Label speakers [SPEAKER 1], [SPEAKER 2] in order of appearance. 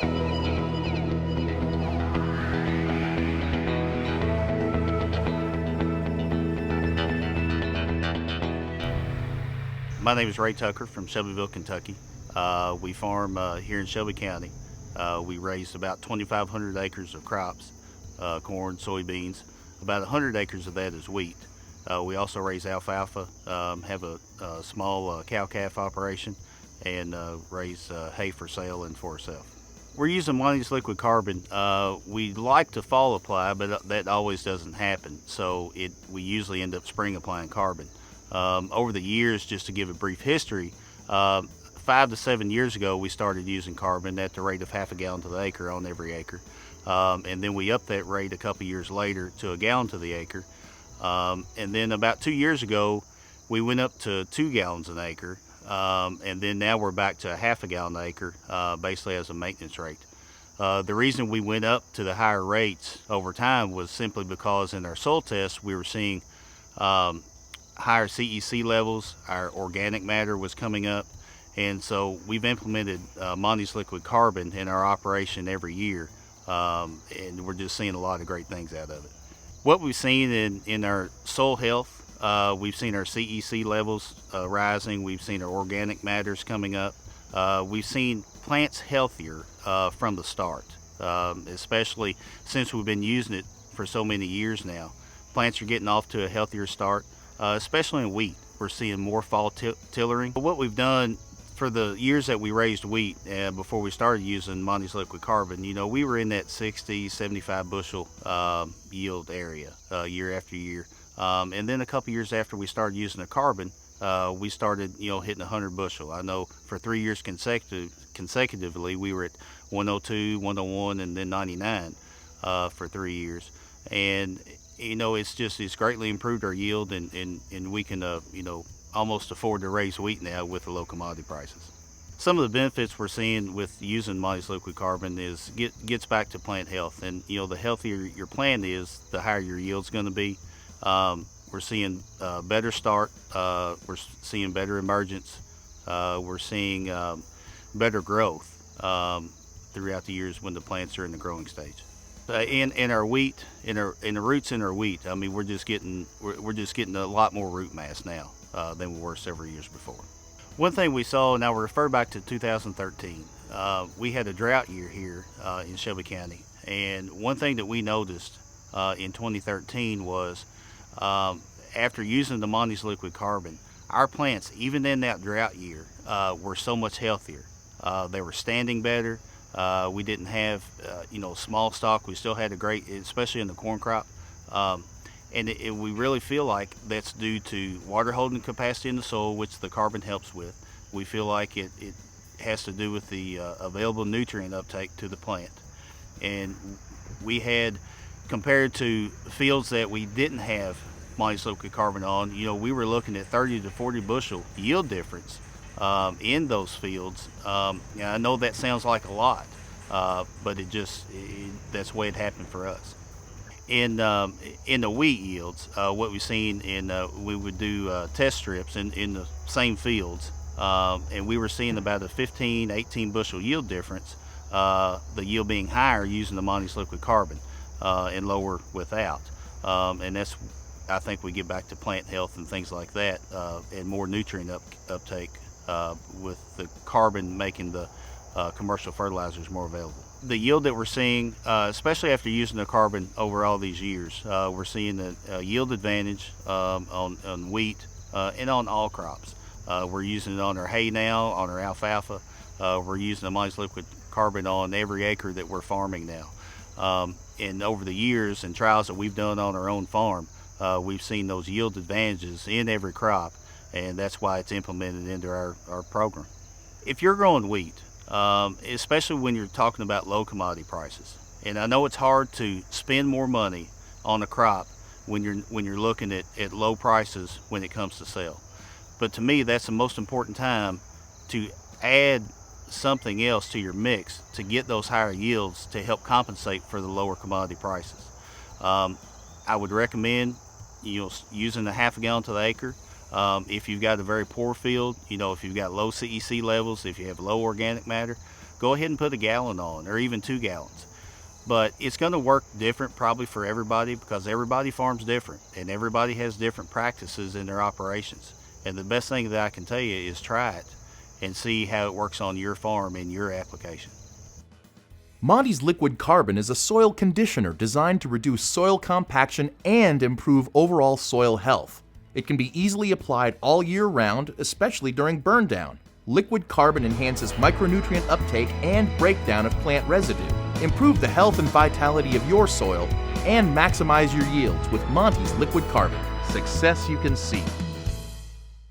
[SPEAKER 1] My name is Ray Tucker from Shelbyville, Kentucky. We farm here in Shelby County. We raise about 2,500 acres of crops, corn, soybeans. About 100 acres of that is wheat. We also raise alfalfa, have a small cow-calf operation, and raise hay for sale and for ourselves. We're using Monty's liquid carbon. We like to fall apply, but that always doesn't happen. So we usually end up spring applying carbon. Over the years, just to give a brief history, 5 to 7 years ago, we started using carbon at the rate of half a gallon to the acre on every acre. And then we upped that rate a couple years later to a gallon to the acre. And then about 2 years ago, we went up to 2 gallons an acre. And then now we're back to a half a gallon an acre, basically as a maintenance rate. The reason we went up to the higher rates over time was simply because in our soil tests, we were seeing higher CEC levels, our organic matter was coming up, and so we've implemented Monty's liquid carbon in our operation every year, and we're just seeing a lot of great things out of it. What we've seen in our soil health, we've seen our CEC levels rising, we've seen our organic matters coming up, we've seen plants healthier from the start, especially since we've been using it for so many years now. Plants are getting off to a healthier start. Especially in wheat, we're seeing more fall tillering. What we've done for the years that we raised wheat before we started using Monty's liquid carbon, we were in that 60, 75 bushel yield area year after year. And then a couple years after we started using the carbon, we started hitting 100 bushel. I know for 3 years consecutively we were at 102, 101, and then 99 for 3 years. And it's greatly improved our yield, and we can almost afford to raise wheat now with the low commodity prices. Some of the benefits we're seeing with using Monty's liquid carbon is gets back to plant health, and the healthier your plant is, the higher your yield's going to be. We're seeing better start, we're seeing better emergence, we're seeing better growth throughout the years when the plants are in the growing stage. In our wheat, in the roots in our wheat, I mean, we're just getting a lot more root mass now than we were several years before. One thing we saw, and I'll refer back to 2013, we had a drought year here in Shelby County, and one thing that we noticed in 2013 was after using the Monty's liquid carbon, our plants, even in that drought year, were so much healthier. They were standing better. We didn't have, small stock. We still had a great, especially in the corn crop. And we really feel like that's due to water holding capacity in the soil, which the carbon helps with. We feel like it has to do with the available nutrient uptake to the plant. And we had, compared to fields that we didn't have Monty's liquid carbon on, we were looking at 30 to 40 bushel yield difference in those fields. I know that sounds like a lot, but that's the way it happened for us. In the wheat yields, what we've seen we would do test strips in the same fields, and we were seeing about a 15, 18 bushel yield difference, the yield being higher using the Monty's liquid carbon and lower without. And that's, I think we get back to plant health and things like that, and more nutrient uptake with the carbon making the commercial fertilizers more available. The yield that we're seeing, especially after using the carbon over all these years, we're seeing a yield advantage on wheat and on all crops. We're using it on our hay now, on our alfalfa. We're using the Monty's liquid carbon on every acre that we're farming now. And over the years and trials that we've done on our own farm, we've seen those yield advantages in every crop, and that's why it's implemented into our program. If you're growing wheat, especially when you're talking about low commodity prices, and I know it's hard to spend more money on a crop when you're looking at low prices when it comes to sell. But to me, that's the most important time to add something else to your mix to get those higher yields to help compensate for the lower commodity prices. I would recommend using a half a gallon to the acre. If you've got a very poor field, if you've got low CEC levels, if you have low organic matter, go ahead and put a gallon on, or even 2 gallons. But it's going to work different probably for everybody, because everybody farms different and everybody has different practices in their operations. And the best thing that I can tell you is try it and see how it works on your farm and your application.
[SPEAKER 2] Monty's liquid carbon is a soil conditioner designed to reduce soil compaction and improve overall soil health. It can be easily applied all year round, especially during burn down. Liquid carbon enhances micronutrient uptake and breakdown of plant residue. Improve the health and vitality of your soil and maximize your yields with Monty's liquid carbon. Success you can see.